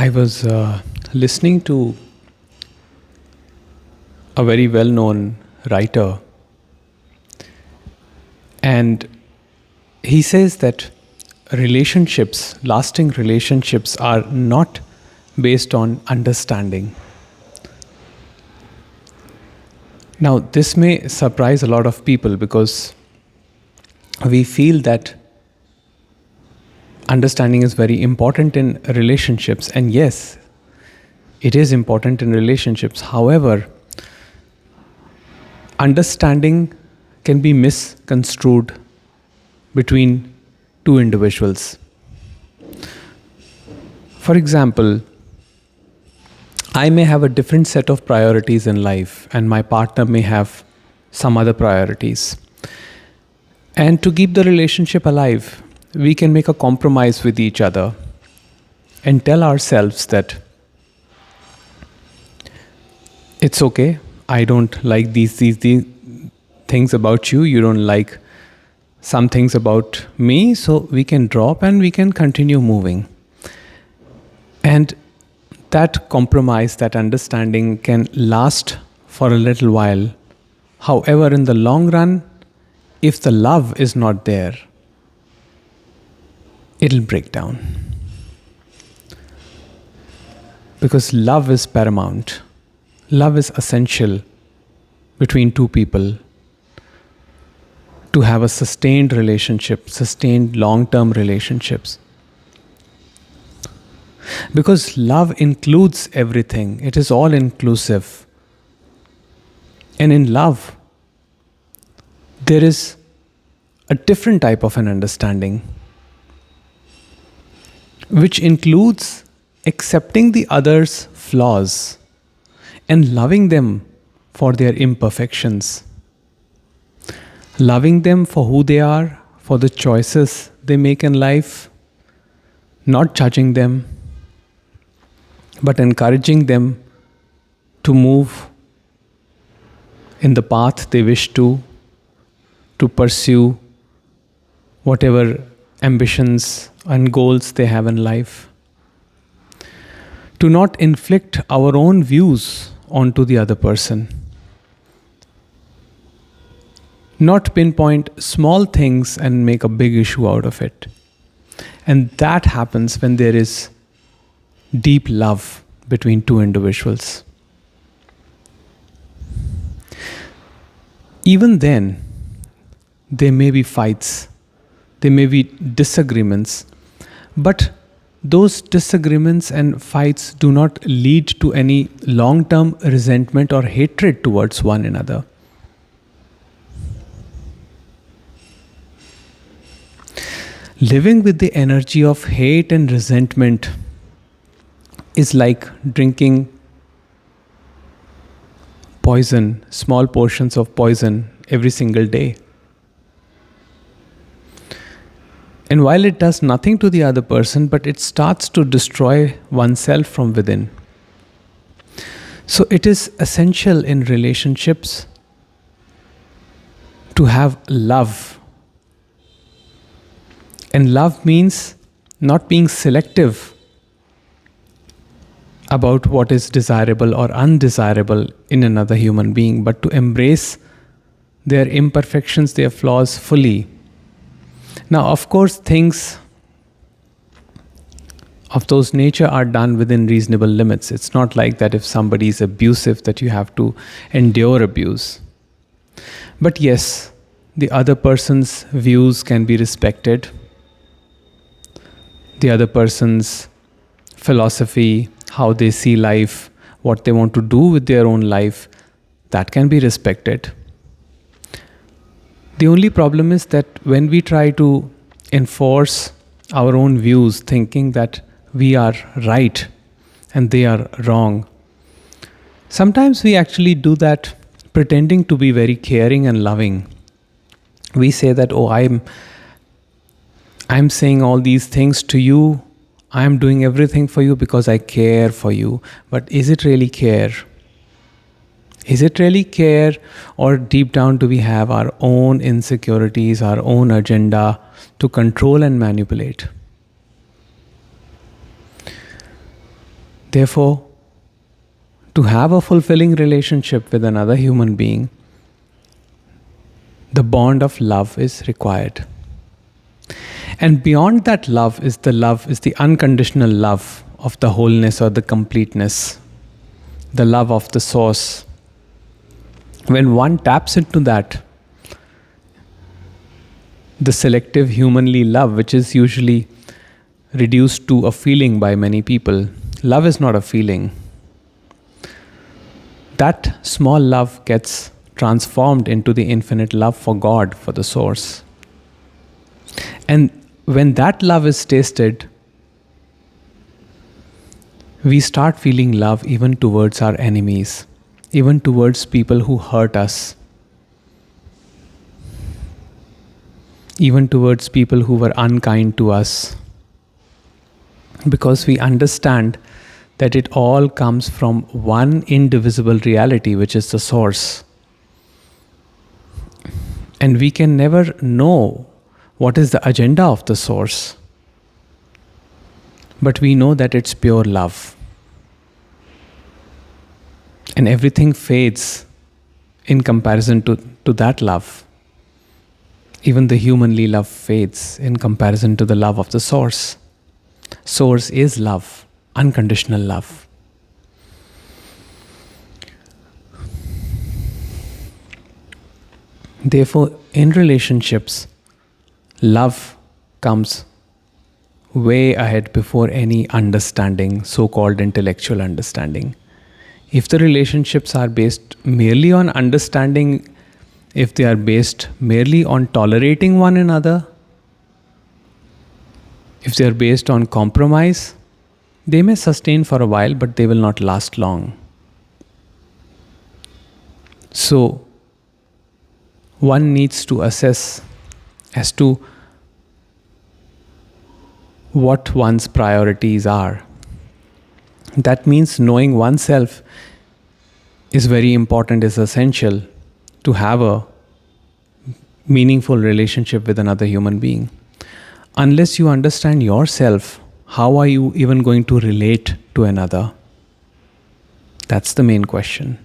I was listening to a very well known writer, and he says that lasting relationships, are not based on understanding. Now, this may surprise a lot of people because we feel that understanding is very important in relationships, and yes, it is important in relationships. However, understanding can be misconstrued between two individuals. For example, I may have a different set of priorities in life, and my partner may have some other priorities. And to keep the relationship alive, we can make a compromise with each other and tell ourselves that it's okay, I don't like these things about you, you don't like some things about me, so we can drop and we can continue moving. And that compromise, that understanding can last for a little while. However, in the long run, if the love is not there, it'll break down. Because love is paramount. Love is essential between two people to have a sustained relationship, sustained long-term relationships. Because love includes everything, it is all inclusive. And in love, there is a different type of an understanding, which includes accepting the other's flaws and loving them for their imperfections, loving them for who they are, for the choices they make in life, not judging them, but encouraging them to move in the path they wish to pursue whatever ambitions and goals they have in life. To not inflict our own views onto the other person. Not pinpoint small things and make a big issue out of it. And that happens when there is deep love between two individuals. Even then, there may be fights, there may be disagreements, but those disagreements and fights do not lead to any long-term resentment or hatred towards one another. Living with the energy of hate and resentment is like drinking poison, small portions of poison every single day. And while it does nothing to the other person, but it starts to destroy oneself from within. So it is essential in relationships to have love. And love means not being selective about what is desirable or undesirable in another human being, but to embrace their imperfections, their flaws fully. Now, of course, things of those nature are done within reasonable limits. It's not like that if somebody is abusive that you have to endure abuse. But yes, the other person's views can be respected. The other person's philosophy, how they see life, what they want to do with their own life, that can be respected. The only problem is that when we try to enforce our own views, thinking that we are right and they are wrong, sometimes we actually do that pretending to be very caring and loving. We say that, oh, I'm saying all these things to you, I'm doing everything for you because I care for you. But is it really care? Is it really care, or deep down do we have our own insecurities, our own agenda to control and manipulate? Therefore, to have a fulfilling relationship with another human being, the bond of love is required. And beyond that love is the unconditional love of the wholeness or the completeness, the love of the source. When one taps into that, the selective humanly love, which is usually reduced to a feeling by many people, love is not a feeling. That small love gets transformed into the infinite love for God, for the source. And when that love is tasted, we start feeling love even towards our enemies, even towards people who hurt us, even towards people who were unkind to us, because we understand that it all comes from one indivisible reality, which is the source. And we can never know what is the agenda of the source, but we know that it's pure love. And everything fades in comparison to that love. Even the humanly love fades in comparison to the love of the source. Source is love, unconditional love. Therefore, in relationships, love comes way ahead before any understanding, so-called intellectual understanding. If the relationships are based merely on understanding, if they are based merely on tolerating one another, if they are based on compromise, they may sustain for a while, but they will not last long. So, one needs to assess as to what one's priorities are. That means knowing oneself is very important, is essential to have a meaningful relationship with another human being. Unless you understand yourself, how are you even going to relate to another? That's the main question.